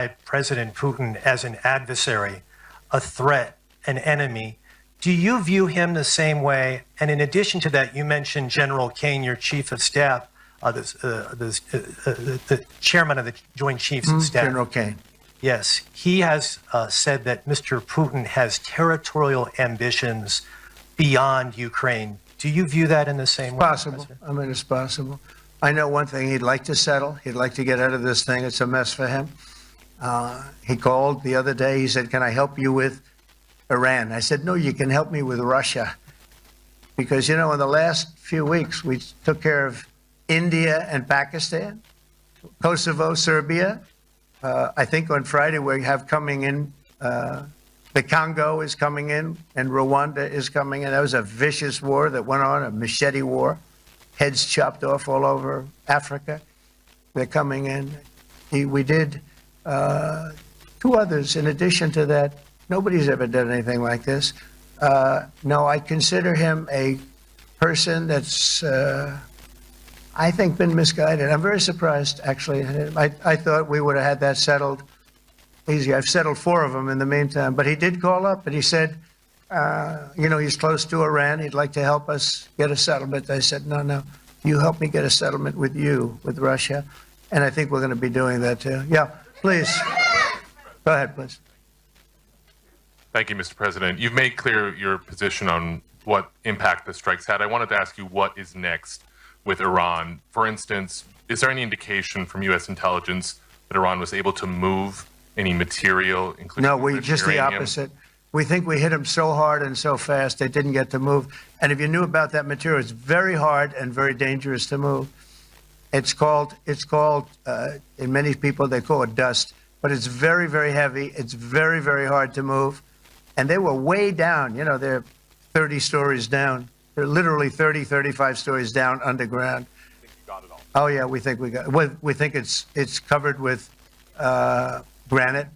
President Putin as an adversary, a threat, an enemy. Do you view him the same way? And in addition to that, you mentioned General Kane, your chief of staff, the chairman of the Joint Chiefs of Staff. General Kane. Yes, he has said that Mr. Putin has territorial ambitions beyond Ukraine. Do you view that in the same way? Possible. I mean, it's possible. I know one thing, he'd like to settle. He'd like to get out of this thing. It's a mess for him. He called the other day. He said, can I help you with Iran? I said, no, you can help me with Russia. Because, you know, in the last few weeks, we took care of India and Pakistan, Kosovo, Serbia. I think on Friday we have coming in, the Congo is coming in, and Rwanda is coming in. That was a vicious war that went on, a machete war. Heads chopped off all over Africa. They're coming in. We did 2 others in addition to that. Nobody's ever done anything like this. No, I consider him a person that's, I think, been misguided. I'm very surprised, actually. I thought we would have had that settled easy. I've settled 4 of them in the meantime. But he did call up and he said, you know, he's close to Iran. He'd like to help us get a settlement. I said, no, you help me get a settlement with you, with Russia. And I think we're going to be doing that too. Yeah, please. Go ahead, please. Thank you, Mr. President. You've made clear your position on what impact the strikes had. I wanted to ask you what is next with Iran. For instance, is there any indication from U.S. intelligence that Iran was able to move any material, including No, just the opposite. We think we hit them so hard and so fast they didn't get to move. And if you knew about that material, it's very hard and very dangerous to move. It's called in many people they call it dust, but it's very, very heavy. It's very, very hard to move. And they were way down. You know, they're 30 stories down. They're literally 30, 35 stories down underground. I think you got it all. Oh yeah, we think we got. We think it's covered with granite,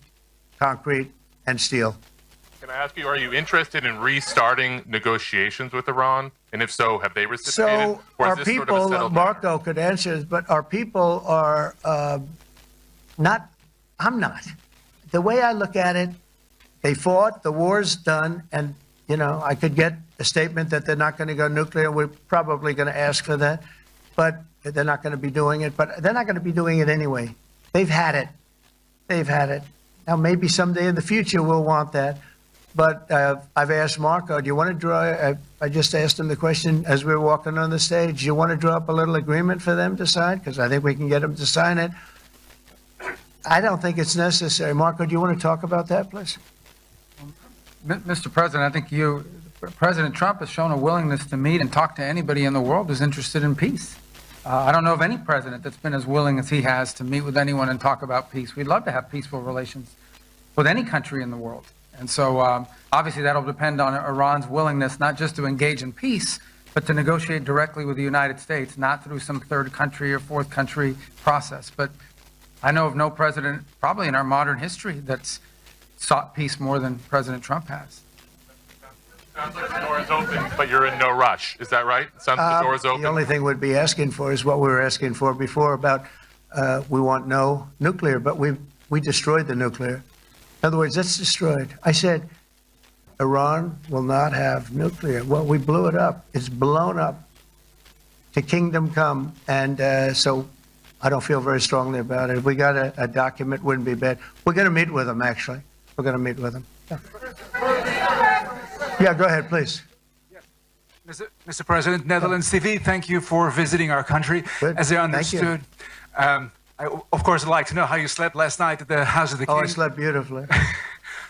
concrete, and steel. Can I ask you, are you interested in restarting negotiations with Iran? And if so, have they reciprocated? So our people, Marco could answer this, but our people are not. I'm not. The way I look at it, they fought. The war's done, and you know, I could get a statement that they're not going to go nuclear. We're probably going to ask for that, but they're not going to be doing it. But they're not going to be doing it anyway. They've had it. They've had it. Now, maybe someday in the future we'll want that. But I've asked Marco, do you want to draw, I just asked him the question as we were walking on the stage, do you want to draw up a little agreement for them to sign? Because I think we can get them to sign it. I don't think it's necessary. Marco, do you want to talk about that, please? Mr. President, I think President Trump has shown a willingness to meet and talk to anybody in the world who's interested in peace. I don't know of any president that's been as willing as he has to meet with anyone and talk about peace. We'd love to have peaceful relations with any country in the world. And so obviously that'll depend on Iran's willingness not just to engage in peace, but to negotiate directly with the United States, not through some third country or fourth country process. But I know of no president, probably in our modern history, that's sought peace more than President Trump has. Sounds like the door is open, but you're in no rush. Is that right? Sounds like the door is open. The only thing we'd be asking for is what we were asking for before about we want no nuclear, but we destroyed the nuclear. In other words, it's destroyed. I said, Iran will not have nuclear. Well, we blew it up. It's blown up to kingdom come. And so I don't feel very strongly about it. If we got a document, wouldn't be bad. We're going to meet with them, actually. We're going to meet with them. Yeah, go ahead, please. Mr. President, Netherlands TV, thank you for visiting our country. Good. As I understood, I, of course, I'd like to know how you slept last night at the House of the King. Oh, I slept beautifully.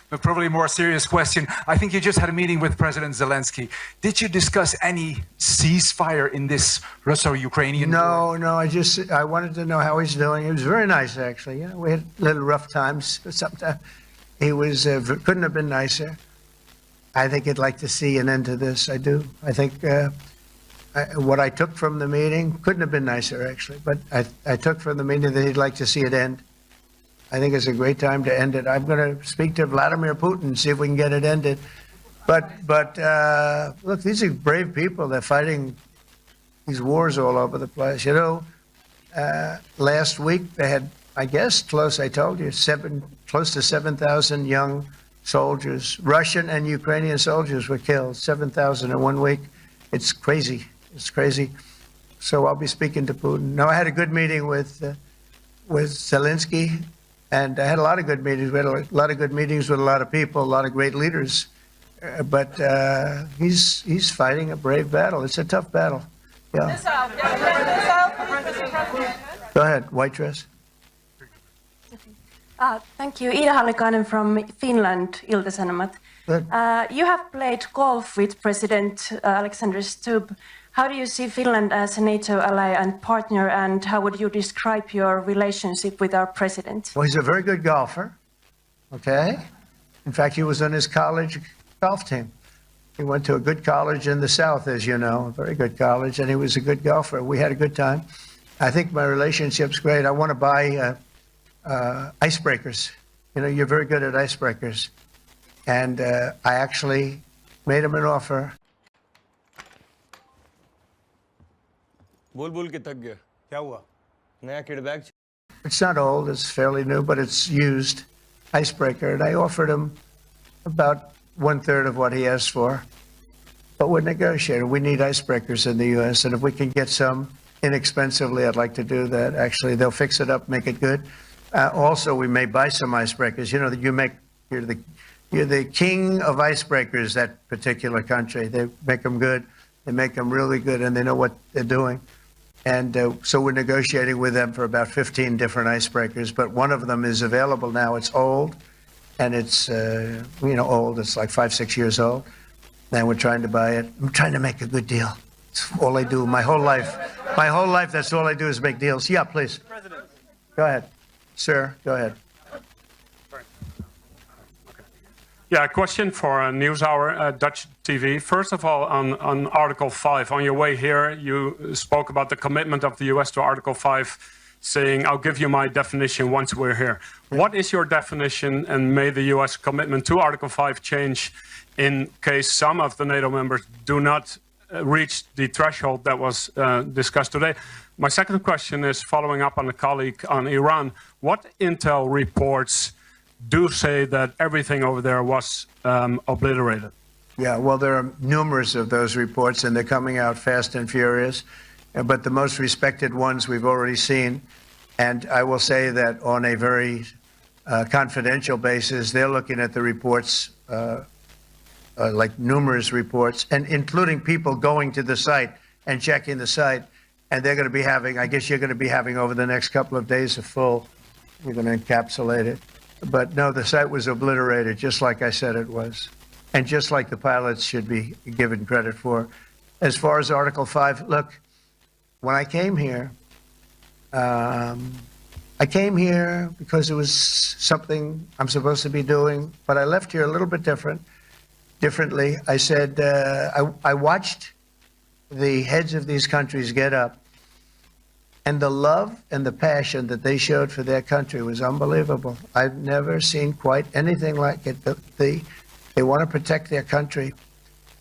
But probably a more serious question. I think you just had a meeting with President Zelensky. Did you discuss any ceasefire in this Russo-Ukrainian war? No, I wanted to know how he's doing. He was very nice, actually. You know, we had little rough times, but sometimes he was couldn't have been nicer. I think he'd like to see an end to this. I do. I think what I took from the meeting couldn't have been nicer, actually. But I took from the meeting that he'd like to see it end. I think it's a great time to end it. I'm going to speak to Vladimir Putin and see if we can get it ended. But look, these are brave people. They're fighting these wars all over the place. You know, last week they had I guess close, I told you, close to 7,000 young soldiers, Russian and Ukrainian soldiers were killed, 7,000 in 1 week. It's crazy. It's crazy. So I'll be speaking to Putin. No, I had a good meeting with Zelensky, and I had a lot of good meetings. We had a lot of good meetings with a lot of people, a lot of great leaders. But he's fighting a brave battle. It's a tough battle. Yeah. Go ahead, white dress. Thank you. Ida Hallikainen from Finland, Ilta-Sanomat. You have played golf with President Alexander Stubb. How do you see Finland as a NATO ally and partner, and how would you describe your relationship with our president? Well, he's a very good golfer, okay? In fact, he was on his college golf team. He went to a good college in the South, as you know, a very good college, and he was a good golfer. We had a good time. I think my relationship's great. I want to buy icebreakers. You know, you're very good at icebreakers. And I actually made him an offer. बोल बोल के थक गया क्या हुआ नया kid bag It's not old, it's fairly new, but it's used icebreaker, and I offered him about 1/3 of what he asked for. But we're negotiating. We need icebreakers in the U.S., and if we can get some inexpensively, I'd like to do that. Actually, they'll fix it up, make it good. Also, we may buy some icebreakers. You know that you're the king of icebreakers. That particular country, they make them good. They make them really good, and they know what they're doing. And so we're negotiating with them for about 15 different icebreakers, but one of them is available now. It's old, and it's, old. It's like 5-6 years old, and we're trying to buy it. I'm trying to make a good deal. It's all I do my whole life. My whole life, that's all I do is make deals. Yeah, please. Go ahead. Sir, go ahead. Yeah, a question for NewsHour, Dutch TV. First of all, on Article 5, on your way here, you spoke about the commitment of the U.S. to Article 5, saying, I'll give you my definition once we're here. What is your definition, and may the U.S. commitment to Article 5 change in case some of the NATO members do not reach the threshold that was discussed today? My second question is following up on a colleague on Iran. What intel reports do say that everything over there was obliterated? Yeah, well, there are numerous of those reports, and they're coming out fast and furious. But the most respected ones we've already seen. And I will say that on a very confidential basis, they're looking at the reports, like numerous reports, and including people going to the site and checking the site. And they're going to be having, I guess you're going to be having over the next couple of days we're going to encapsulate it. But no, the site was obliterated, just like I said it was. And just like the pilots should be given credit for. As far as Article 5, look, when I came here because it was something I'm supposed to be doing, but I left here a little bit differently. I said, I watched the heads of these countries get up, and the love and the passion that they showed for their country was unbelievable. I've never seen quite anything like it. They want to protect their country,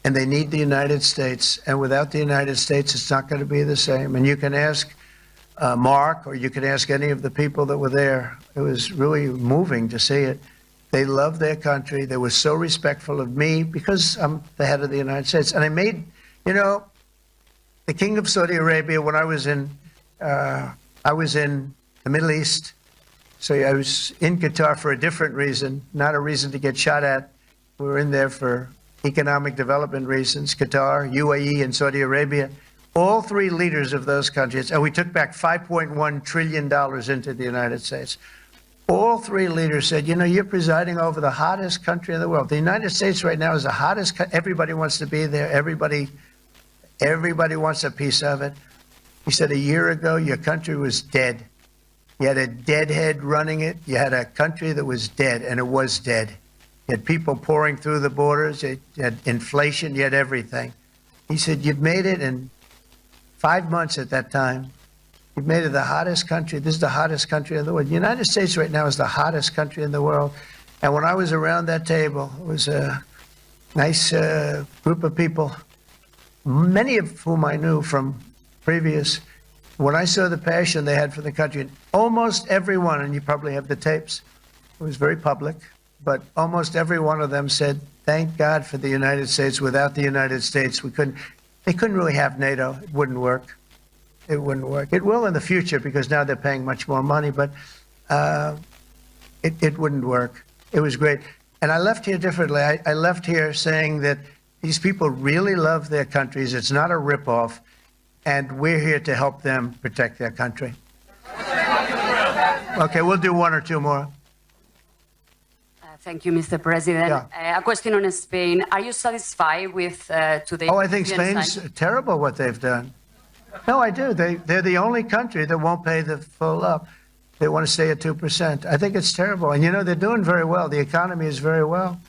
and they need the United States. And without the United States, it's not going to be the same. And you can ask Mark, or you can ask any of the people that were there. It was really moving to see it. They loved their country. They were so respectful of me because I'm the head of the United States. And I made, the King of Saudi Arabia, when I was in the Middle East. So I was in Qatar for a different reason, not a reason to get shot at. We were in there for economic development reasons, Qatar, UAE, and Saudi Arabia. All three leaders of those countries, and we took back $5.1 trillion into the United States. All three leaders said, you're presiding over the hottest country in the world. The United States right now is the hottest. Everybody wants to be there. Everybody wants a piece of it. He said, a year ago, your country was dead. You had a deadhead running it. You had a country that was dead, and it was dead. You had people pouring through the borders. You had inflation. You had everything. He said, you've made it in 5 months at that time. You've made it the hottest country. This is the hottest country in the world. The United States right now is the hottest country in the world. And when I was around that table, it was a nice group of people, many of whom I knew from previous. when I saw the passion they had for the country, almost everyone, and you probably have the tapes, it was very public, but almost every one of them said, thank God for the United States. Without the United States, they couldn't really have NATO. It wouldn't work. It wouldn't work. It will in the future because now they're paying much more money, but it wouldn't work. It was great. And I left here differently. I left here saying that these people really love their countries. It's not a ripoff, and we're here to help them protect their country. Okay, we'll do one or two more. Thank you, Mr. President. Yeah. A question on Spain. Are you satisfied with today? Oh, I think Spain's terrible what they've done. No, I do. They're the only country that won't pay the full up. They want to stay at 2%. I think it's terrible. And, you know, they're doing very well. The economy is very well.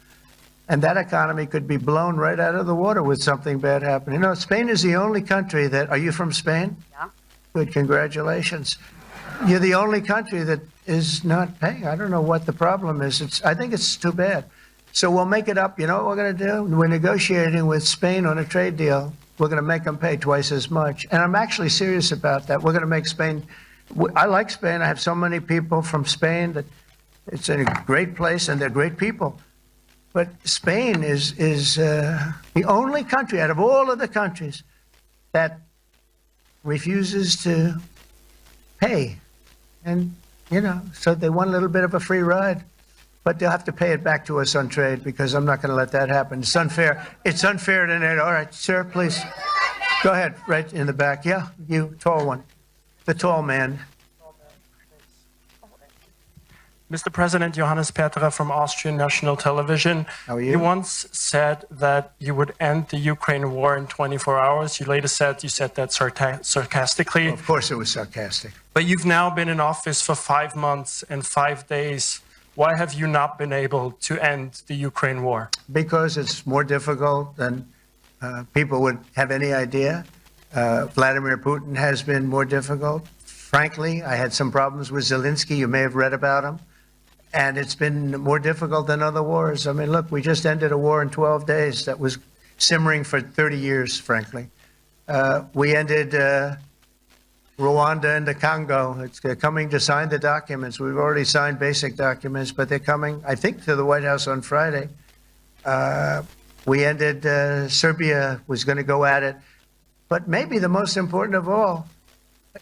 And that economy could be blown right out of the water with something bad happening. You know, Spain is the only country that... Are you from Spain? Yeah. Good, congratulations. You're the only country that is not paying. I don't know what the problem is. I think it's too bad. So we'll make it up. You know what we're going to do? We're negotiating with Spain on a trade deal. We're going to make them pay twice as much. And I'm actually serious about that. We're going to make Spain... I like Spain. I have so many people from Spain that it's a great place and they're great people. But Spain is the only country out of all of the countries that refuses to pay. And, you know, so they want a little bit of a free ride. But they'll have to pay it back to us on trade because I'm not going to let that happen. It's unfair. It's unfair to NATO. All right, sir, please. Go ahead, right in the back. Yeah, you, tall one. The tall man. Mr. President, Johannes Petra from Austrian National Television. How are you? You once said that you would end the Ukraine war in 24 hours. You later said you said that sarcastically. Well, of course it was sarcastic. But you've now been in office for 5 months and 5 days. Why have you not been able to end the Ukraine war? Because it's more difficult than people would have any idea. Vladimir Putin has been more difficult. Frankly, I had some problems with Zelensky. You may have read about him. And it's been more difficult than other wars. I mean, look, we just ended a war in 12 days that was simmering for 30 years, frankly. We ended Rwanda and the Congo. They're coming to sign the documents. We've already signed basic documents, but they're coming, I think, to the White House on Friday. We ended Serbia was going to go at it. But maybe the most important of all,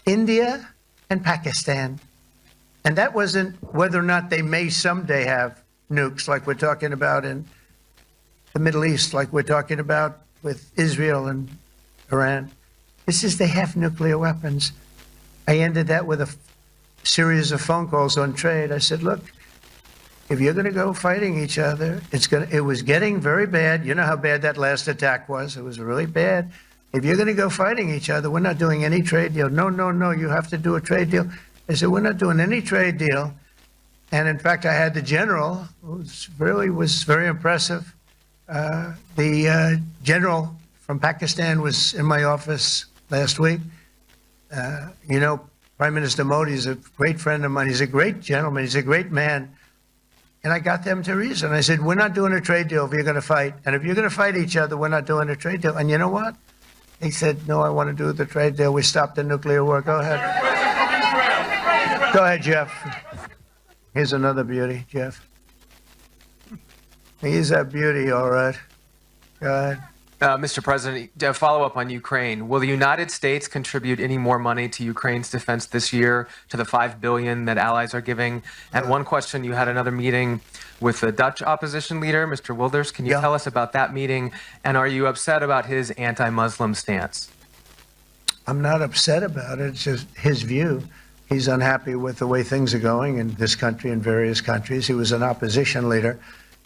India and Pakistan. And that wasn't whether or not they may someday have nukes like we're talking about in the Middle East, like we're talking about with Israel and Iran. This is they have nuclear weapons. I ended that with a series of phone calls on trade. I said, look, if you're going to go fighting each other, it was getting very bad. You know how bad that last attack was. It was really bad. If you're going to go fighting each other, we're not doing any trade deal. No, no, no, you have to do a trade deal. I said, we're not doing any trade deal. And in fact, I had the general, who was very impressive. The general from Pakistan was in my office last week. You know, Prime Minister Modi is a great friend of mine. He's a great gentleman. He's a great man. And I got them to reason. I said, we're not doing a trade deal if you're going to fight. And if you're going to fight each other, we're not doing a trade deal. And you know what? He said, no, I want to do the trade deal. We stopped the nuclear war. Go ahead. Go ahead, Jeff. Here's another beauty, Jeff. He's a beauty, all right. Go ahead. Mr. President, to follow up on Ukraine, will the United States contribute any more money to Ukraine's defense this year to the $5 billion that allies are giving? And one question, you had another meeting with the Dutch opposition leader, Mr. Wilders. Can you tell us about that meeting? And are you upset about his anti-Muslim stance? I'm not upset about it. It's just his view. He's unhappy with the way things are going in this country and various countries. He was an opposition leader.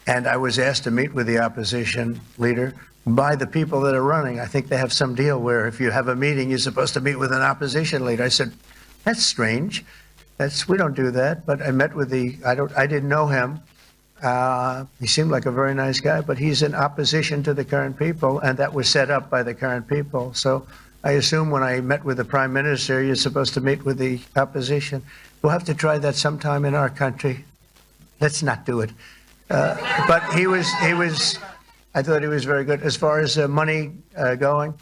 And I was asked to meet with the opposition leader by the people that are running. I think they have some deal where if you have a meeting, you're supposed to meet with an opposition leader. I said, that's strange. We don't do that. But I met with I didn't know him. He seemed like a very nice guy, but he's in opposition to the current people, and that was set up by the current people. So I assume when I met with the Prime Minister, you're supposed to meet with the opposition. We'll have to try that sometime in our country. Let's not do it. But I thought he was very good. As far as money going,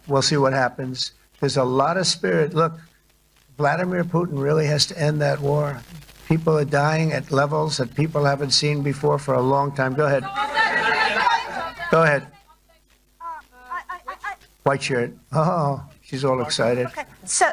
we'll see what happens. There's a lot of spirit. Look, Vladimir Putin really has to end that war. People are dying at levels that people haven't seen before for a long time. Go ahead. Go ahead. White shirt. Oh, she's all excited. Okay. So,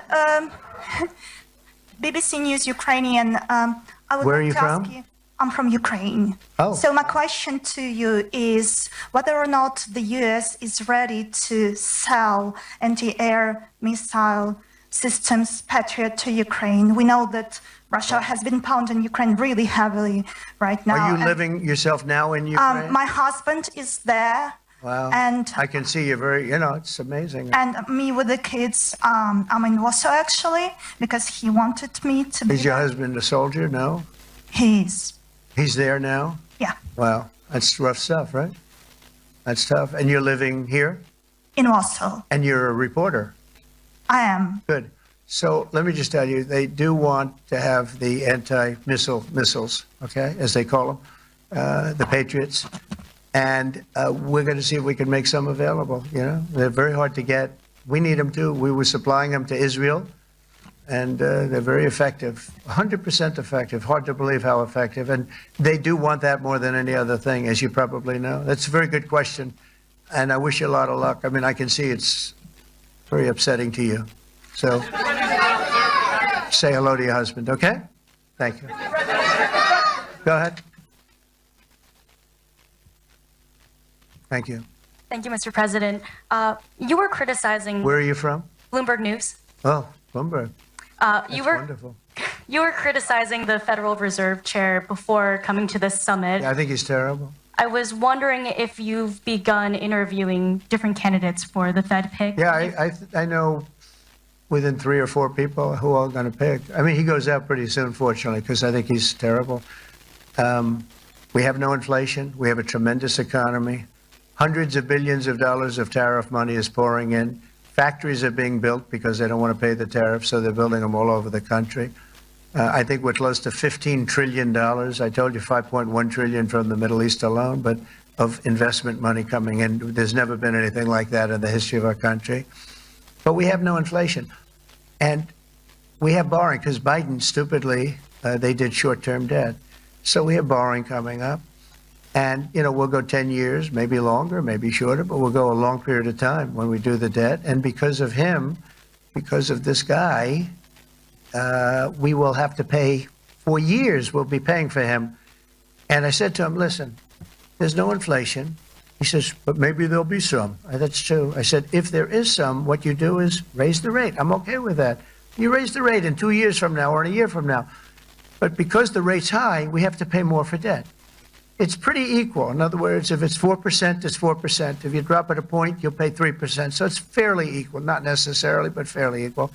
BBC News Ukrainian. I would Where are like you to from? ask you. I'm from Ukraine. Oh. So my question to you is whether or not the U.S. is ready to sell anti-air missile systems Patriot to Ukraine. We know that Russia has been pounding Ukraine really heavily right now. Are you living yourself now in Ukraine? My husband is there. Wow. And I can see you're very, it's amazing. And me with the kids, I'm in Warsaw actually, because he wanted me to be Is your there. husband a soldier? No? He's there now? Yeah. Wow. That's rough stuff, right? That's tough. And you're living here? In Warsaw. And you're a reporter? I am. Good. So let me just tell you, they do want to have the missiles, okay, as they call them, the Patriots. And we're going to see if we can make some available, They're very hard to get. We need them too. We were supplying them to Israel, and they're very effective, 100% effective. Hard to believe how effective. And they do want that more than any other thing, as you probably know. That's a very good question, and I wish you a lot of luck. I mean, I can see it's very upsetting to you. So say hello to your husband, okay? Thank you. Go ahead. Thank you. Thank you, Mr. President. You were criticizing... Where are you from? Bloomberg News. Oh, Bloomberg. That's wonderful. You were criticizing the Federal Reserve Chair before coming to this summit. Yeah, I think he's terrible. I was wondering if you've begun interviewing different candidates for the Fed pick. Yeah, I know within 3 or 4 people who are going to pick. I mean, he goes out pretty soon, fortunately, because I think he's terrible. We have no inflation. We have a tremendous economy. Hundreds of billions of dollars of tariff money is pouring in. Factories are being built because they don't want to pay the tariffs, so they're building them all over the country. I think we're close to $15 trillion. I told you $5.1 trillion from the Middle East alone, but of investment money coming in. There's never been anything like that in the history of our country. But we have no inflation. And we have borrowing because Biden, stupidly, they did short-term debt. So we have borrowing coming up. And, we'll go 10 years, maybe longer, maybe shorter, but we'll go a long period of time when we do the debt. And because of him, because of this guy, we will have to pay for years. We'll be paying for him. And I said to him, listen, there's no inflation. He says, but maybe there'll be some. That's true. I said, if there is some, what you do is raise the rate. I'm okay with that. You raise the rate in 2 years from now or in a year from now. But because the rate's high, we have to pay more for debt. It's pretty equal. In other words, if it's 4%, it's 4%. If you drop it a point, you'll pay 3%. So it's fairly equal, not necessarily, but fairly equal.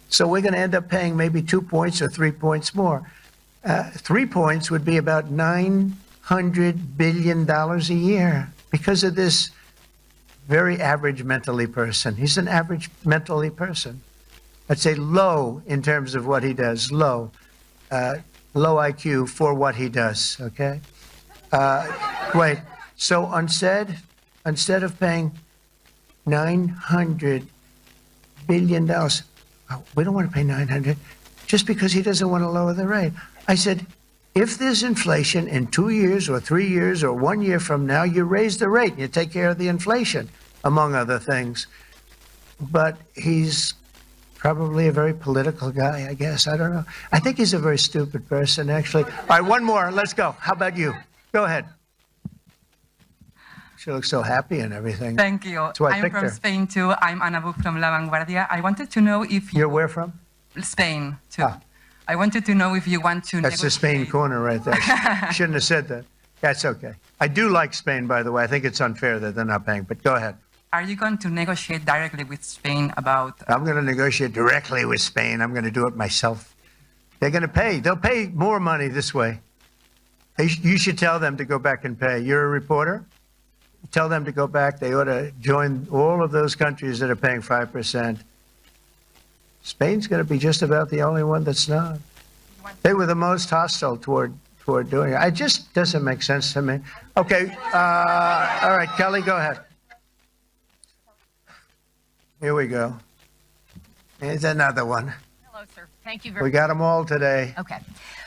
So we're going to end up paying maybe 2 points or 3 points more. 3 points would be about $900 billion a year because of this very average mentally person. He's an average mentally person. I'd say low in terms of what he does, low IQ for what he does, okay? Wait, so instead of paying $900 billion, we don't want to pay 900 just because he doesn't want to lower the rate. I said, if there's inflation in 2 years or 3 years or 1 year from now, you raise the rate and you take care of the inflation, among other things. But he's probably a very political guy, I guess. I don't know. I think he's a very stupid person, actually. All right, one more. Let's go. How about you? Go ahead. She looks so happy and everything. Thank you. That's why I I'm picked from her. Spain too. I'm Ana Buch from La Vanguardia. I wanted to know if You're where from? Spain too. I wanted to know if you want to That's the Spain corner right there. Shouldn't have said that. That's okay. I do like Spain, by the way. I think it's unfair that they're not paying, but go ahead. Are you going to negotiate directly with Spain about... I'm going to negotiate directly with Spain. I'm going to do it myself. They're going to pay. They'll pay more money this way. You should tell them to go back and pay. You're a reporter? Tell them to go back. They ought to join all of those countries that are paying 5%. Spain's going to be just about the only one that's not. They were the most hostile toward doing it. It just doesn't make sense to me. Okay. All right, Kelly, go ahead. Here we go. Here's another one. Hello, sir. Thank you very We much. got them all today. Okay.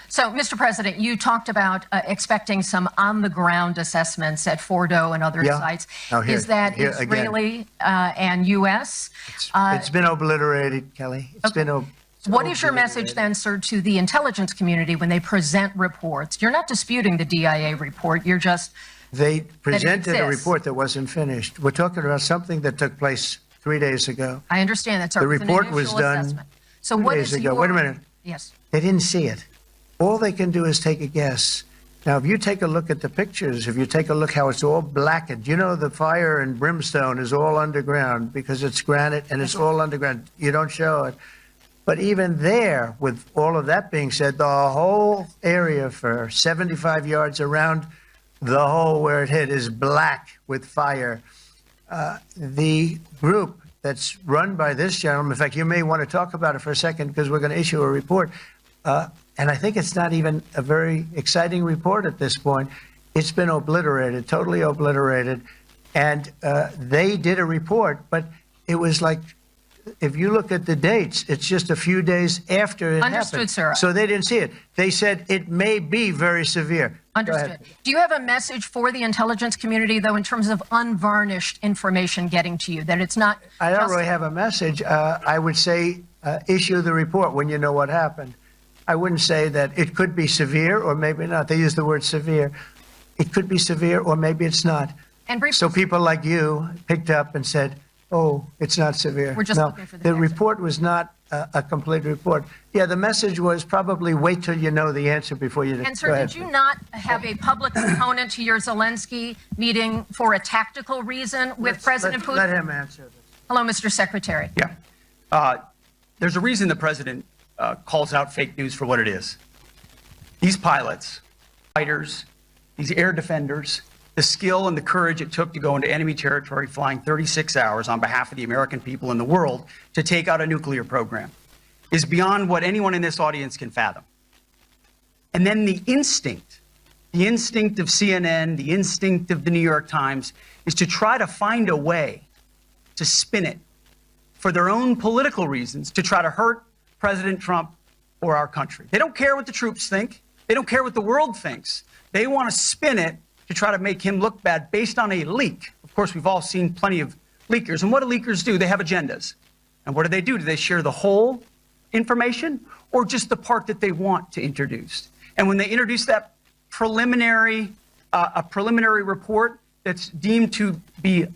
So, Mr. President, you talked about expecting some on-the-ground assessments at Fordo and other Yeah. sites. Now, here- Is that here again. Israeli and U.S.? It's been obliterated, Kelly. It's been What is your message then, sir, to the intelligence community when they present reports? You're not disputing the DIA report. You're just They presented a exists. report that wasn't finished. We're talking about something that took place 3 days ago. I understand that, sir. The It's an report was initial done assessment. So 2 what days is ago. your... Wait a minute. Yes. They didn't see it. All they can do is take a guess. Now, if you take a look at the pictures, if you take a look how it's all blackened, you know the fire and brimstone is all underground because it's granite and it's all underground. You don't show it. But even there, with all of that being said, the whole area for 75 yards around the hole where it hit is black with fire. The group that's run by this gentleman, in fact, you may want to talk about it for a second because we're going to issue a report. And I think it's not even a very exciting report at this point. It's been obliterated, totally obliterated. And they did a report, but it was like, if you look at the dates, it's just a few days after it Understood, happened. sir. So they didn't see it. They said it may be very severe. Go Understood. ahead. Do you have a message for the intelligence community, though, in terms of unvarnished information getting to you, that it's not I don't just- really have a message. I would say issue the report when you know what happened. I wouldn't say that it could be severe or maybe not. They use the word severe. It could be severe or maybe it's not. And briefly, So people like you picked up and said, oh, it's not severe. We're just no, looking for the the facts. report was not a complete report. Yeah, the message was probably wait till you know the answer before you. and go sir, ahead. did you not have a public component to your Zelensky meeting for a tactical reason with President Putin? Let him answer this. Hello, Mr. Secretary. Yeah. There's a reason the president calls out fake news for what it is. These pilots, fighters, these air defenders, the skill and the courage it took to go into enemy territory flying 36 hours on behalf of the American people and the world to take out a nuclear program is beyond what anyone in this audience can fathom. And then the instinct of CNN, the instinct of the New York Times is to try to find a way to spin it for their own political reasons to try to hurt President Trump or our country. They don't care what the troops think. They don't care what the world thinks. They want to spin it to try to make him look bad based on a leak. Of course, we've all seen plenty of leakers. And what do leakers do? They have agendas. And what do? Do they share the whole information or just the part that they want to introduce? And when they introduce that preliminary report that's deemed to be a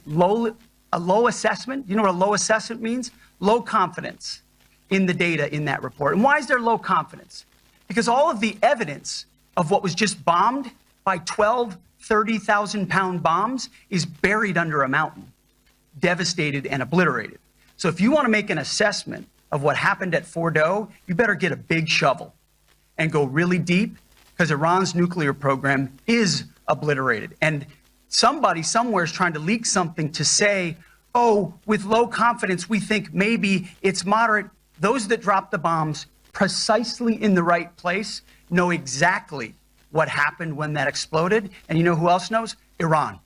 low assessment, you know what a low assessment means? Low confidence in the data in that report. And why is there low confidence? Because all of the evidence of what was just bombed by 12 30,000-pound bombs is buried under a mountain, devastated and obliterated. So if you want to make an assessment of what happened at Fordo, you better get a big shovel and go really deep, because Iran's nuclear program is obliterated. And somebody somewhere is trying to leak something to say, oh, with low confidence, we think maybe it's moderate. Those that dropped the bombs precisely in the right place know exactly what happened when that exploded. And you know who else knows? Iran.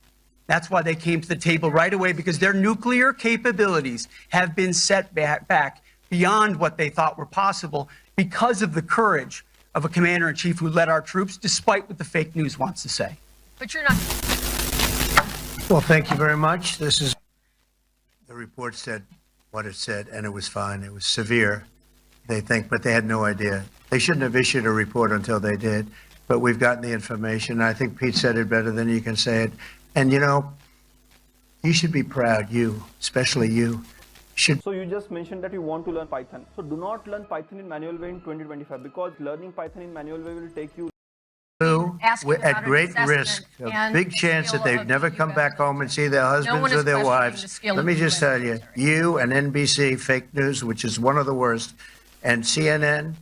That's why they came to the table right away, because their nuclear capabilities have been set back beyond what they thought were possible because of the courage of a commander-in-chief who led our troops, despite what the fake news wants to say. But you're not. Well, thank you very much. This is the report said what it said, and it was fine. It was severe, they think, but they had no idea. They shouldn't have issued a report until they did. But we've gotten the information. I think Pete said it better than you can say it. And you know, you should be proud, you, especially you, should. So you just mentioned that you want to learn Python. So do not learn Python in manual way in 2025, because learning Python in manual way will take you at great risk, a big chance that they'd never come back home and see their husbands or their wives. Let me just tell you, you and NBC, fake news, which is one of the worst, and CNN,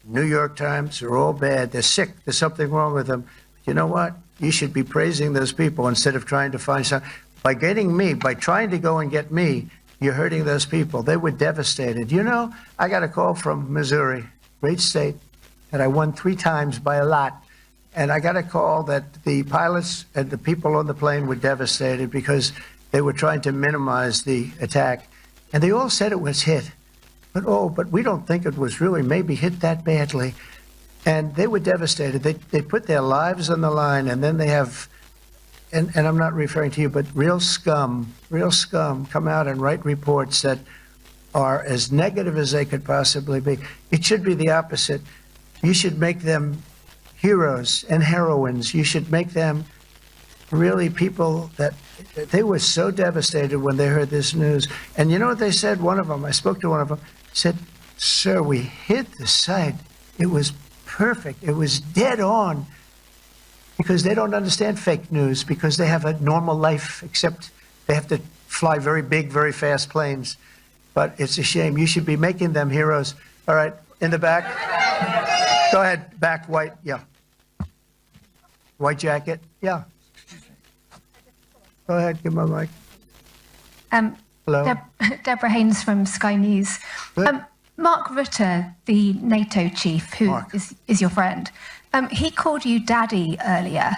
New York Times are all bad. They're sick. There's something wrong with them. You know what? You should be praising those people instead of trying to find some. By getting me, by trying to go and get me, you're hurting those people. They were devastated. You know, I got a call from Missouri, great state, that I won 3 times by a lot. And I got a call that the pilots and the people on the plane were devastated because they were trying to minimize the attack. And they all said it was hit. but we don't think it was really maybe hit that badly. And they were devastated. They put their lives on the line, and then they have, and I'm not referring to you, but real scum come out and write reports that are as negative as they could possibly be. It should be the opposite. You should make them heroes and heroines. You should make them really people that they were so devastated when they heard this news. And you know what they said? One of them, I spoke to one of them, said, "Sir, we hit the site. It was perfect. It was dead on." Because they don't understand fake news, because they have a normal life, except they have to fly very big, very fast planes. But it's a shame. You should be making them heroes. All right, in the back. Go ahead, back, white, yeah. White jacket, yeah. Go ahead, give my mic. Hello. Deborah Haynes from Sky News. Mark Rutte, the NATO chief, who is your friend, he called you daddy earlier.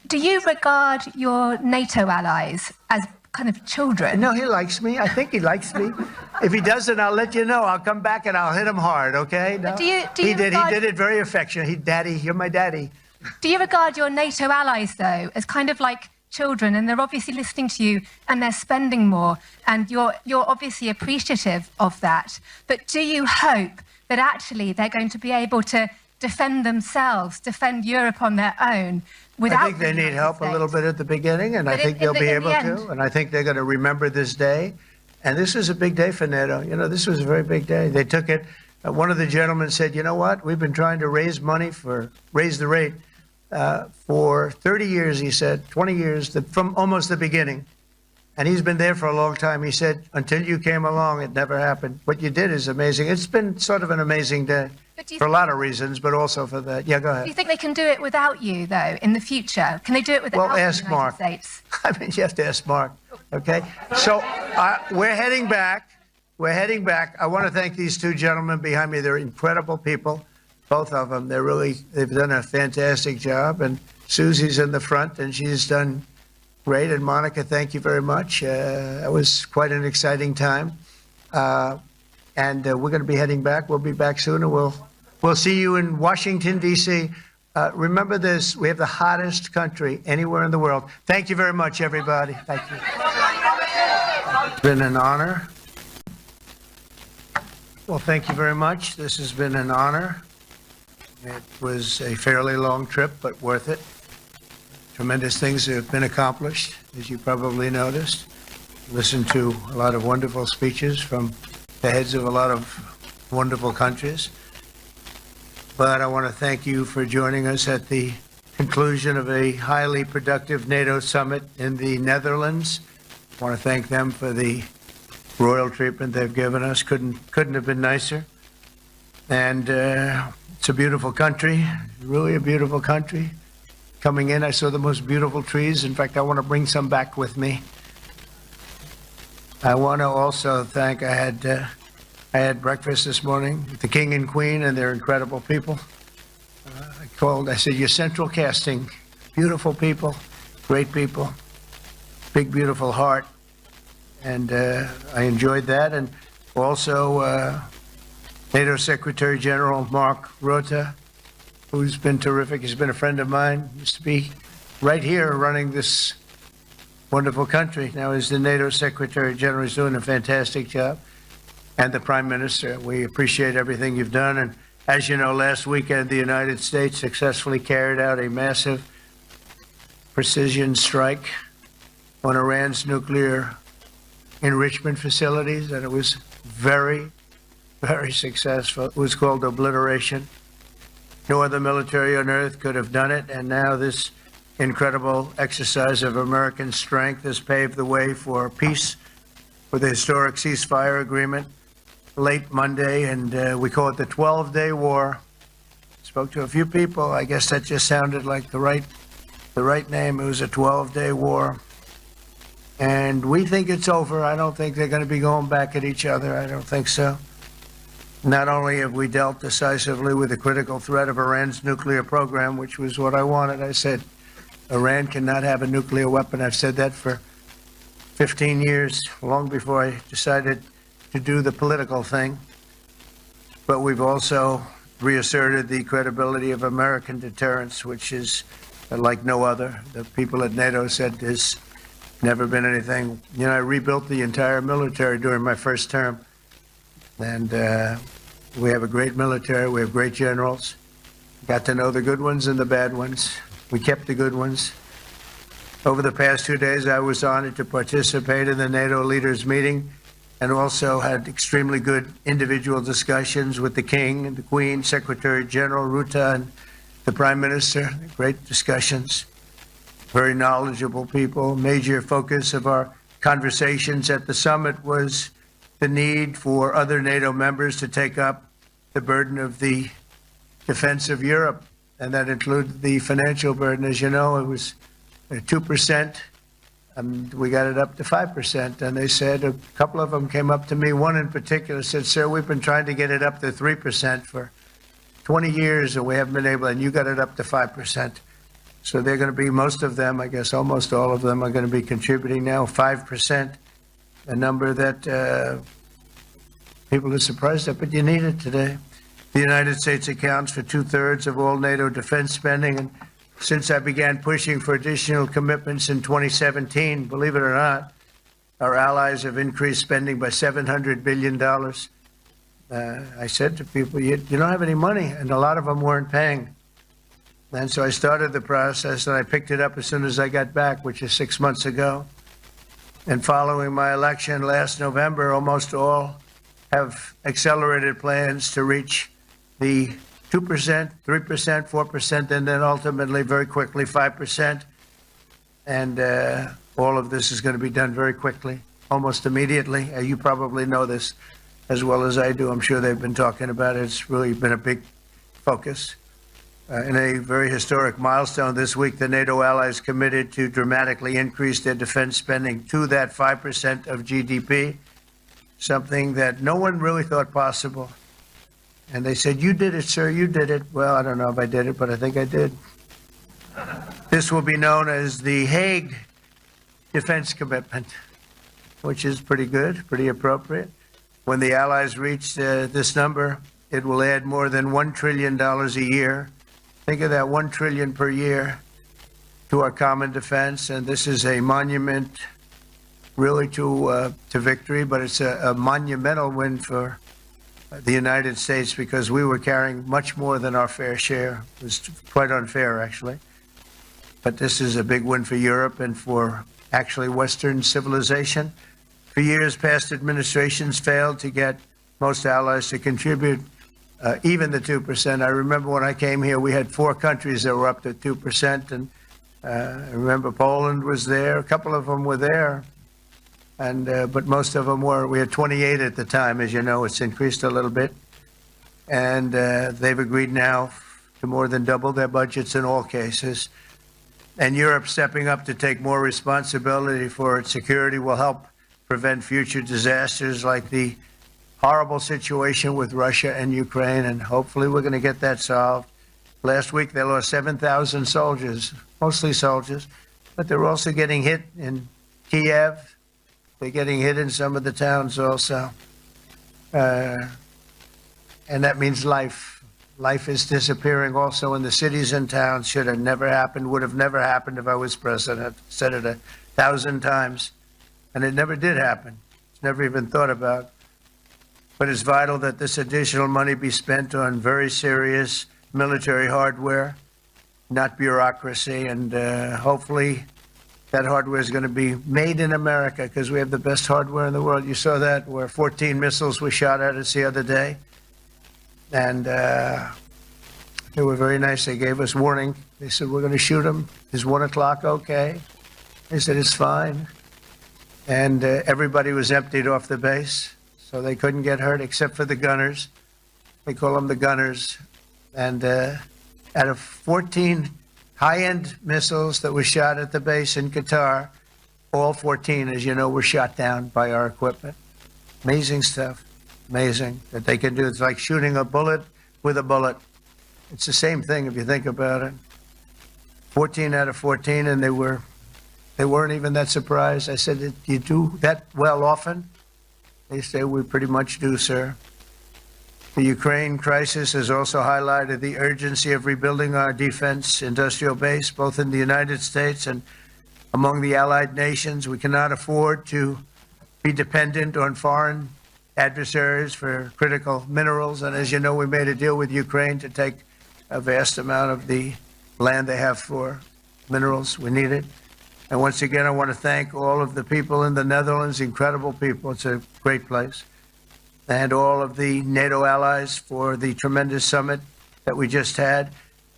Do you regard your NATO allies as kind of children? No, he likes me. I think he likes me. If he doesn't, I'll let you know. I'll come back and I'll hit him hard, okay? No? He did it very affectionately. Daddy, you're my daddy. Do you regard your NATO allies, though, as kind of like children, and they're obviously listening to you and they're spending more, and you're obviously appreciative of that, but do you hope that actually they're going to be able to defend themselves, defend Europe on their own without... I think they need help a little bit at the beginning, and I think they'll be able to, and I think they're going to remember this day. And this was a big day for NATO. You know, this was a very big day. They took it. One of the gentlemen said, "You know what? We've been trying to raise money raise the rate for 30 years," he said, 20 years, from almost the beginning. And he's been there for a long time. He said, "Until you came along, it never happened. What you did is amazing." It's been sort of an amazing day for a lot of reasons, but also for that. Yeah, go ahead. Do you think they can do it without you, though, in the future? Can they do it without the United States? I mean, you have to ask Mark, okay? So we're heading back. We're heading back. I want to thank these two gentlemen behind me. They're incredible people, both of them. They've done a fantastic job. And Susie's in the front, and she's done great. And Monica, thank you very much. It was quite an exciting time. And we're going to be heading back. We'll be back soon, and we'll see you in Washington, D.C. Remember this, we have the hottest country anywhere in the world. Thank you very much, everybody. Thank you. It's been an honor. Well, thank you very much. This has been an honor. It was a fairly long trip, but worth it. Tremendous things have been accomplished, as you probably noticed. Listened to a lot of wonderful speeches from the heads of a lot of wonderful countries. But I want to thank you for joining us at the conclusion of a highly productive NATO summit in the Netherlands. I want to thank them for the royal treatment they've given us. Couldn't have been nicer. And it's a beautiful country, really a beautiful country. Coming in, I saw the most beautiful trees. In fact, I want to bring some back with me. I want to also thank, I had breakfast this morning with the King and Queen, and they're incredible people. I said, "Your central casting, beautiful people, great people, big, beautiful heart." And I enjoyed that. And also NATO Secretary General Mark Rutte, who's been terrific. He's been a friend of mine, used to be right here running this wonderful country. Now he's the NATO Secretary General. He's doing a fantastic job. And the Prime Minister, we appreciate everything you've done. And as you know, last weekend, the United States successfully carried out a massive precision strike on Iran's nuclear enrichment facilities, and it was very, very successful. It was called obliteration. No other military on earth could have done it, and now this incredible exercise of American strength has paved the way for peace with a historic ceasefire agreement late Monday, and we call it the 12-day war. Spoke to a few people. I guess that just sounded like the right name. It was a 12-day war. And we think it's over. I don't think they're going to be going back at each other. I don't think so. Not only have we dealt decisively with the critical threat of Iran's nuclear program, which was what I wanted. I said, Iran cannot have a nuclear weapon. I've said that for 15 years, long before I decided to do the political thing, but we've also reasserted the credibility of American deterrence, which is like no other. The people at NATO said there's never been anything. You know, I rebuilt the entire military during my first term, and we have a great military. We have great generals. Got to know the good ones and the bad ones. We kept the good ones. Over the past 2 days, I was honored to participate in the NATO leaders meeting and also had extremely good individual discussions with the King and the Queen, Secretary General Rutte, and the Prime Minister. Great discussions. Very knowledgeable people. Major focus of our conversations at the summit was the need for other NATO members to take up the burden of the defense of Europe, and that included the financial burden. As you know, it was 2%, and we got it up to 5%. And they said, a couple of them came up to me, one in particular said, "Sir, we've been trying to get it up to 3% for 20 years, and we haven't been able, and you got it up to 5%. So they're going to be, most of them, I guess almost all of them, are going to be contributing now 5%, a number that people are surprised at, but you need it today. The United States accounts for 2/3 of all NATO defense spending, and since I began pushing for additional commitments in 2017, believe it or not, our allies have increased spending by $700 billion. I said to people, you don't have any money, and a lot of them weren't paying. And so I started the process, and I picked it up as soon as I got back, which is 6 months ago. And following my election last November, almost all have accelerated plans to reach the 2%, 3%, 4%, and then ultimately, very quickly, 5%. And all of this is going to be done very quickly, almost immediately. You probably know this as well as I do. I'm sure they've been talking about it. It's really been a big focus. In a very historic milestone this week, the NATO allies committed to dramatically increase their defense spending to that 5% of GDP, something that no one really thought possible. And they said, "You did it, sir, you did it." Well, I don't know if I did it, but I think I did. This will be known as the Hague Defense Commitment, which is pretty good, pretty appropriate. When the allies reach this number, it will add more than $1 trillion a year. Think of that, $1 trillion per year to our common defense. And this is a monument really to victory, but it's a monumental win for the United States, because we were carrying much more than our fair share. It was quite unfair, actually. But this is a big win for Europe and for actually Western civilization. For years, past administrations failed to get most allies to contribute even the 2%. I remember when I came here, we had 4 countries that were up to 2%. And I remember Poland was there. A couple of them were there. And but most of them were. We had 28 at the time. As you know, it's increased a little bit. And they've agreed now to more than double their budgets in all cases. And Europe stepping up to take more responsibility for its security will help prevent future disasters like the horrible situation with Russia and Ukraine. And hopefully we're going to get that solved. Last week they lost 7,000 soldiers, mostly soldiers, but they're also getting hit in Kiev. They're getting hit in some of the towns also. And that means life. Life is disappearing also in the cities and towns. Should have never happened, would have never happened if I was president. I've said it 1,000 times. And it never did happen. It's never even thought about. But it's vital that this additional money be spent on very serious military hardware, not bureaucracy. And hopefully that hardware is going to be made in America, because we have the best hardware in the world. You saw that, where 14 missiles were shot at us the other day. And they were very nice. They gave us warning. They said, "We're going to shoot them. Is 1 o'clock okay?" They said, "It's fine." And everybody was emptied off the base, so they couldn't get hurt except for the gunners. They call them the gunners. And out of 14 high-end missiles that were shot at the base in Qatar, all 14, as you know, were shot down by our equipment. Amazing stuff. Amazing that they can do. It's like shooting a bullet with a bullet. It's the same thing if you think about it. 14 out of 14, and they weren't even that surprised. I said, "You do that well often?" They say we pretty much do, sir. The Ukraine crisis has also highlighted the urgency of rebuilding our defense industrial base, both in the United States and among the allied nations. We cannot afford to be dependent on foreign adversaries for critical minerals. And as you know, we made a deal with Ukraine to take a vast amount of the land they have for minerals. We need it. And once again, I want to thank all of the people in the Netherlands, incredible people. It's a great place. And all of the NATO allies for the tremendous summit that we just had.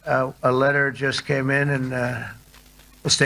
A letter just came in, and the state